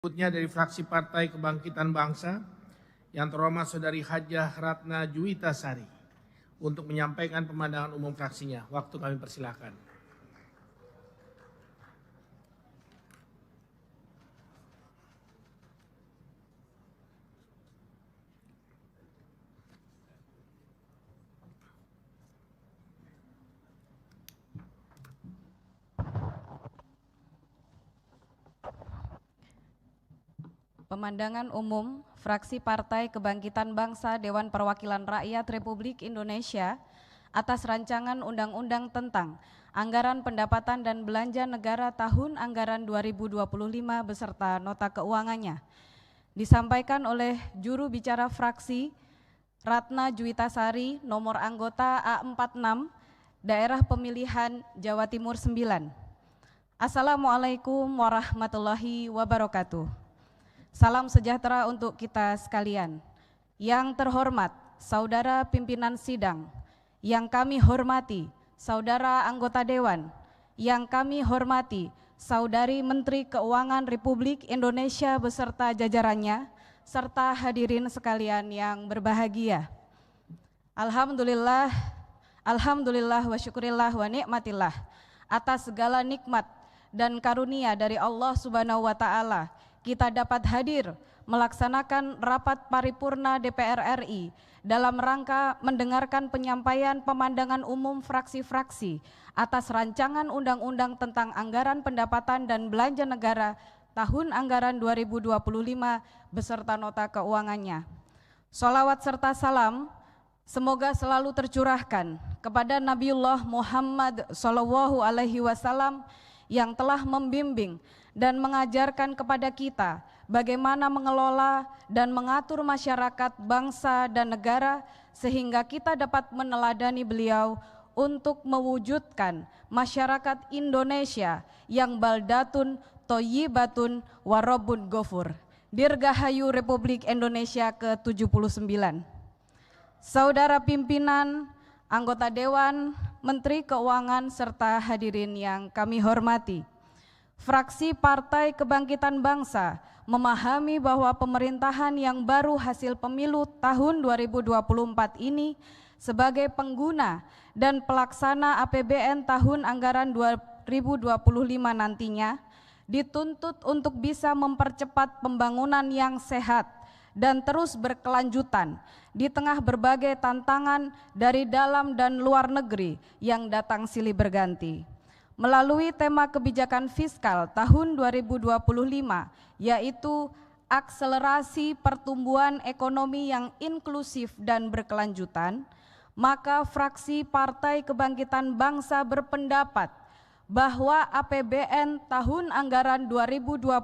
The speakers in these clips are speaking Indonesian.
Berikutnya dari fraksi Partai Kebangkitan Bangsa, yang terhormat Saudari Hajah Ratna Juwitasari untuk menyampaikan pemandangan umum fraksinya. Waktu kami persilakan. Pemandangan umum fraksi Partai Kebangkitan Bangsa Dewan Perwakilan Rakyat Republik Indonesia atas rancangan undang-undang tentang Anggaran Pendapatan dan Belanja Negara tahun anggaran 2025 beserta nota keuangannya. Disampaikan oleh juru bicara fraksi Ratna Juwitasari, nomor anggota A46, Daerah Pemilihan Jawa Timur 9. Assalamualaikum warahmatullahi wabarakatuh. Salam sejahtera untuk kita sekalian. Yang terhormat Saudara Pimpinan Sidang, yang kami hormati Saudara Anggota Dewan, yang kami hormati Saudari Menteri Keuangan Republik Indonesia beserta jajarannya, serta hadirin sekalian yang berbahagia. Alhamdulillah wa syukurillah wa nikmatillah atas segala nikmat dan karunia dari Allah Subhanahu wa Ta'ala, kita dapat hadir melaksanakan rapat paripurna DPR RI dalam rangka mendengarkan penyampaian pemandangan umum fraksi-fraksi atas rancangan undang-undang tentang anggaran pendapatan dan belanja negara tahun anggaran 2025 beserta nota keuangannya. Sholawat serta salam semoga selalu tercurahkan kepada Nabiullah Muhammad SAW yang telah membimbing dan mengajarkan kepada kita bagaimana mengelola dan mengatur masyarakat, bangsa, dan negara sehingga kita dapat meneladani beliau untuk mewujudkan masyarakat Indonesia yang baldatun, thayyibatun, warobun ghafur. Dirgahayu Republik Indonesia ke-79. Saudara pimpinan, anggota Dewan, Menteri Keuangan, serta hadirin yang kami hormati. Fraksi Partai Kebangkitan Bangsa memahami bahwa pemerintahan yang baru hasil pemilu tahun 2024 ini sebagai pengguna dan pelaksana APBN tahun anggaran 2025 nantinya dituntut untuk bisa mempercepat pembangunan yang sehat dan terus berkelanjutan di tengah berbagai tantangan dari dalam dan luar negeri yang datang silih berganti. Melalui tema kebijakan fiskal tahun 2025, yaitu akselerasi pertumbuhan ekonomi yang inklusif dan berkelanjutan, maka fraksi Partai Kebangkitan Bangsa berpendapat bahwa APBN tahun anggaran 2025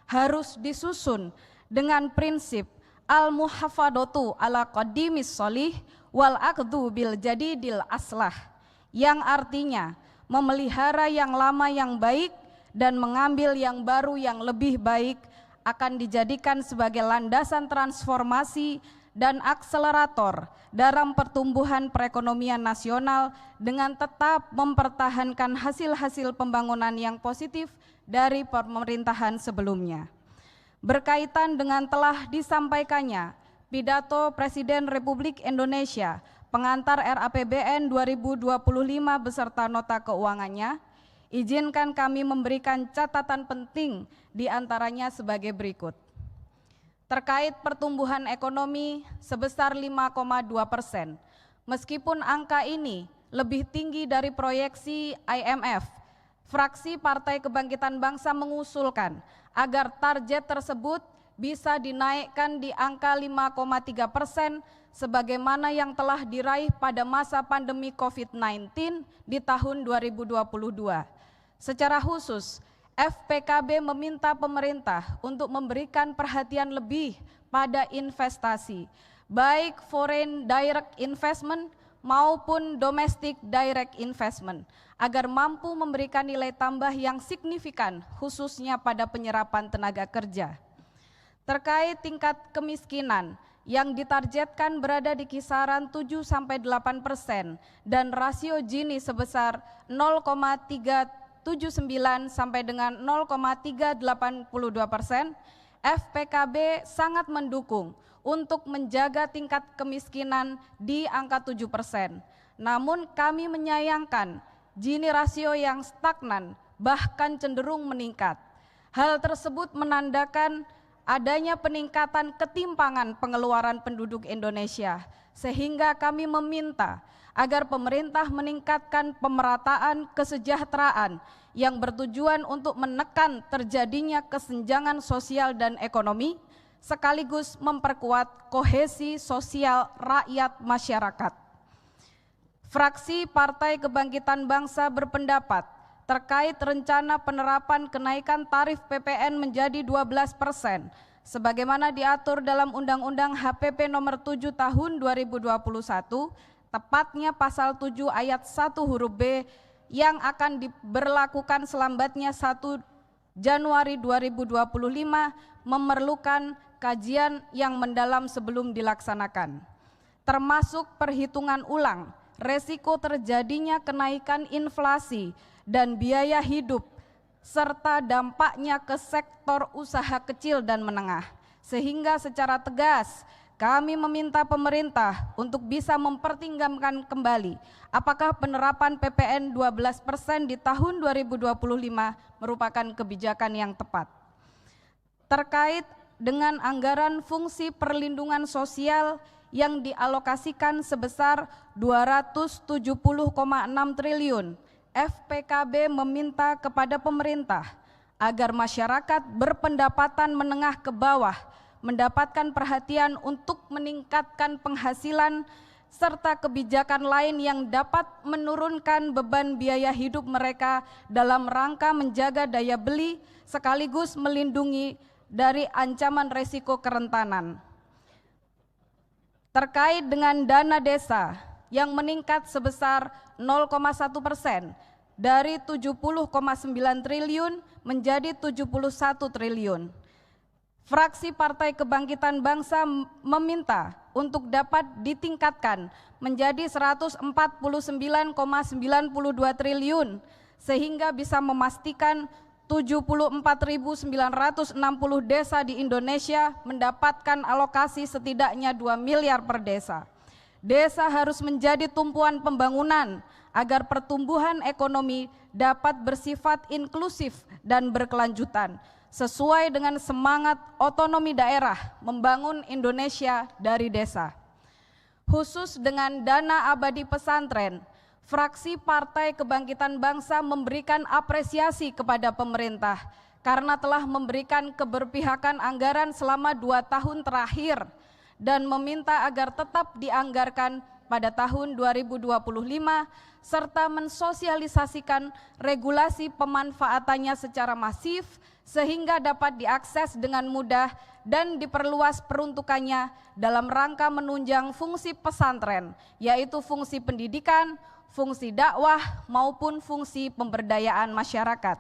harus disusun dengan prinsip al-muhafadatu ala qadimis sholih wal aqdu bil jadidil aslah, yang artinya memelihara yang lama yang baik dan mengambil yang baru yang lebih baik akan dijadikan sebagai landasan transformasi dan akselerator dalam pertumbuhan perekonomian nasional dengan tetap mempertahankan hasil-hasil pembangunan yang positif dari pemerintahan sebelumnya. Berkaitan dengan telah disampaikannya pidato Presiden Republik Indonesia pengantar RAPBN 2025 beserta nota keuangannya, izinkan kami memberikan catatan penting diantaranya sebagai berikut. Terkait pertumbuhan ekonomi sebesar 5,2%, meskipun angka ini lebih tinggi dari proyeksi IMF, fraksi Partai Kebangkitan Bangsa mengusulkan agar target tersebut bisa dinaikkan di angka 5,3% sebagaimana yang telah diraih pada masa pandemi COVID-19 di tahun 2022. Secara khusus, FPKB meminta pemerintah untuk memberikan perhatian lebih pada investasi, baik foreign direct investment maupun domestic direct investment, agar mampu memberikan nilai tambah yang signifikan khususnya pada penyerapan tenaga kerja. Terkait tingkat kemiskinan yang ditargetkan berada di kisaran 7-8% dan rasio Gini sebesar 0,37 0,79 sampai dengan 0,382%, FPKB sangat mendukung untuk menjaga tingkat kemiskinan di angka 7%. Namun kami menyayangkan Gini rasio yang stagnan bahkan cenderung meningkat. Hal tersebut menandakan adanya peningkatan ketimpangan pengeluaran penduduk Indonesia, sehingga kami meminta agar pemerintah meningkatkan pemerataan kesejahteraan yang bertujuan untuk menekan terjadinya kesenjangan sosial dan ekonomi, sekaligus memperkuat kohesi sosial rakyat masyarakat. Fraksi Partai Kebangkitan Bangsa berpendapat terkait rencana penerapan kenaikan tarif PPN menjadi 12%, sebagaimana diatur dalam Undang-Undang HPP Nomor 7 Tahun 2021, tepatnya Pasal 7 Ayat 1 huruf B yang akan diberlakukan selambatnya 1 Januari 2025 memerlukan kajian yang mendalam sebelum dilaksanakan, termasuk perhitungan ulang resiko terjadinya kenaikan inflasi dan biaya hidup, serta dampaknya ke sektor usaha kecil dan menengah. Sehingga secara tegas kami meminta pemerintah untuk bisa mempertimbangkan kembali apakah penerapan PPN 12% di tahun 2025 merupakan kebijakan yang tepat. Terkait dengan anggaran fungsi perlindungan sosial yang dialokasikan sebesar 270,6 triliun, FPKB meminta kepada pemerintah agar masyarakat berpendapatan menengah ke bawah mendapatkan perhatian untuk meningkatkan penghasilan serta kebijakan lain yang dapat menurunkan beban biaya hidup mereka dalam rangka menjaga daya beli sekaligus melindungi dari ancaman resiko kerentanan. Terkait dengan dana desa yang meningkat sebesar 0,1% dari 70,9 triliun menjadi 71 triliun. Fraksi Partai Kebangkitan Bangsa meminta untuk dapat ditingkatkan menjadi 149,92 triliun sehingga bisa memastikan 74.960 desa di Indonesia mendapatkan alokasi setidaknya 2 miliar per desa. Desa harus menjadi tumpuan pembangunan agar pertumbuhan ekonomi dapat bersifat inklusif dan berkelanjutan, sesuai dengan semangat otonomi daerah membangun Indonesia dari desa. Khusus dengan dana abadi pesantren, Fraksi Partai Kebangkitan Bangsa memberikan apresiasi kepada pemerintah karena telah memberikan keberpihakan anggaran selama 2 tahun terakhir dan meminta agar tetap dianggarkan pada tahun 2025 serta mensosialisasikan regulasi pemanfaatannya secara masif sehingga dapat diakses dengan mudah dan diperluas peruntukannya dalam rangka menunjang fungsi pesantren, yaitu fungsi pendidikan, fungsi dakwah maupun fungsi pemberdayaan masyarakat.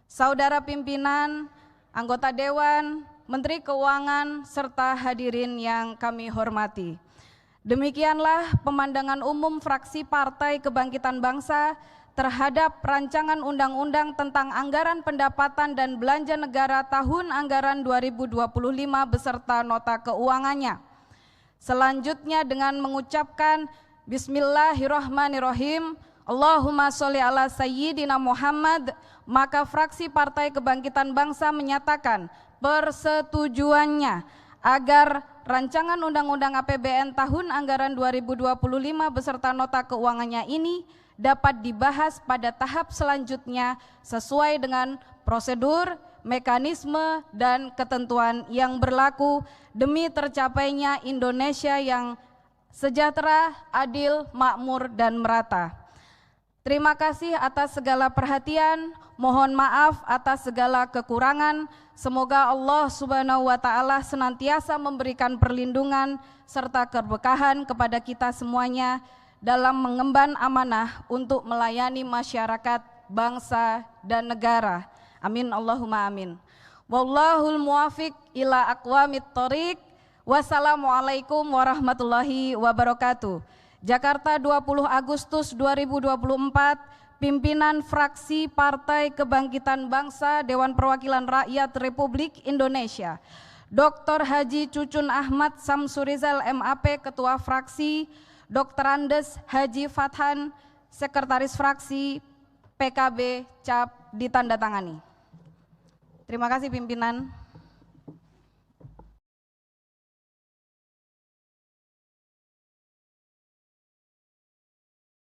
Saudara pimpinan, anggota Dewan, Menteri Keuangan, serta hadirin yang kami hormati. Demikianlah pemandangan umum fraksi Partai Kebangkitan Bangsa terhadap rancangan undang-undang tentang anggaran pendapatan dan belanja negara tahun anggaran 2025 beserta nota keuangannya. Selanjutnya dengan mengucapkan Bismillahirrahmanirrahim, Allahumma sholli ala sayyidina Muhammad, maka fraksi Partai Kebangkitan Bangsa menyatakan persetujuannya agar rancangan Undang-Undang APBN tahun anggaran 2025 beserta nota keuangannya ini dapat dibahas pada tahap selanjutnya sesuai dengan prosedur, mekanisme, dan ketentuan yang berlaku demi tercapainya Indonesia yang sejahtera, adil, makmur, dan merata. Terima kasih atas segala perhatian, mohon maaf atas segala kekurangan. Semoga Allah Subhanahu wa Ta'ala senantiasa memberikan perlindungan serta keberkahan kepada kita semuanya dalam mengemban amanah untuk melayani masyarakat, bangsa, dan negara. Amin Allahumma amin. Wallahul muwafiq ila aqwamit thoriq. Wassalamualaikum warahmatullahi wabarakatuh. Jakarta 20 Agustus 2024, Pimpinan Fraksi Partai Kebangkitan Bangsa Dewan Perwakilan Rakyat Republik Indonesia, Dr. Haji Cucun Ahmad Samsurizal MAP, Ketua Fraksi, Dr. Andes Haji Fathan, Sekretaris Fraksi PKB, cap ditandatangani. Terima kasih pimpinan.